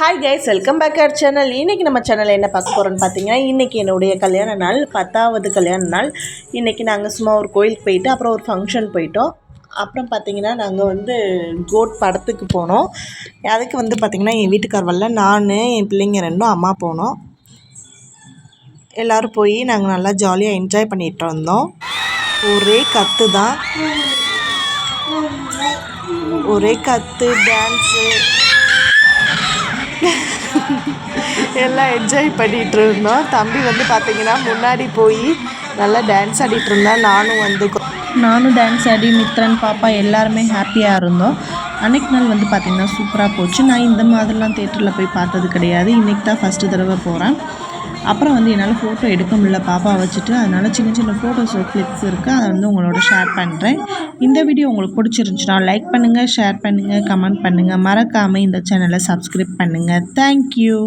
Hi guys, welcome back our channel. இன்றைக்கி நம்ம சேனலில் என்ன பார்க்க போகிறோன்னு பார்த்தீங்கன்னா, இன்றைக்கி என்னுடைய கல்யாண நாள், 10வது கல்யாண நாள். இன்றைக்கி நாங்கள் சும்மா ஒரு கோயிலுக்கு போயிட்டு அப்புறம் ஒரு ஃபங்க்ஷன் போயிட்டோம். அப்புறம் பார்த்திங்கன்னா நாங்கள் கோட் படத்துக்கு போனோம். அதுக்கு பார்த்திங்கன்னா என் வீட்டுக்கார் வரல, நான் என் பிள்ளைங்க 2 அம்மா போனோம். எல்லோரும் போய் நாங்கள் நல்லா ஜாலியாக என்ஜாய் பண்ணிகிட்டு வந்தோம். ஒரே கற்று தான், ஒரே கற்று டான்ஸு எல்லாம் என்ஜாய் பண்ணிகிட்டு இருந்தோம். தம்பி பார்த்திங்கன்னா முன்னாடி போய் நல்லா டான்ஸ் ஆடிட்டு இருந்தான். நானும் டான்ஸ் ஆடி மித்ரன் பாப்பா எல்லாருமே ஹாப்பியாக இருந்தோம். அன்றைக்கு நாள் பார்த்திங்கன்னா சூப்பராக போச்சு. நான் இந்த மாதிரிலாம் தேட்டரில் போய் பார்த்தது கிடையாது. இன்றைக்கி தான் ஃபஸ்ட்டு தடவை போகிறேன். அப்புறம் என்னால் ஃபோட்டோ எடுக்க முடியல பாப்பா வச்சுட்டு. அதனால் சின்ன சின்ன ஃபோட்டோஸ் கிளிப்ஸ் இருக்குது, அதை உங்களோட ஷேர் பண்ணுறேன். இந்த வீடியோ உங்களுக்கு பிடிச்சிருந்துச்சுன்னா லைக் பண்ணுங்கள், ஷேர் பண்ணுங்கள், கமெண்ட் பண்ணுங்கள். மறக்காமல் இந்த சேனலை சப்ஸ்கிரைப் பண்ணுங்கள். தேங்க்யூ.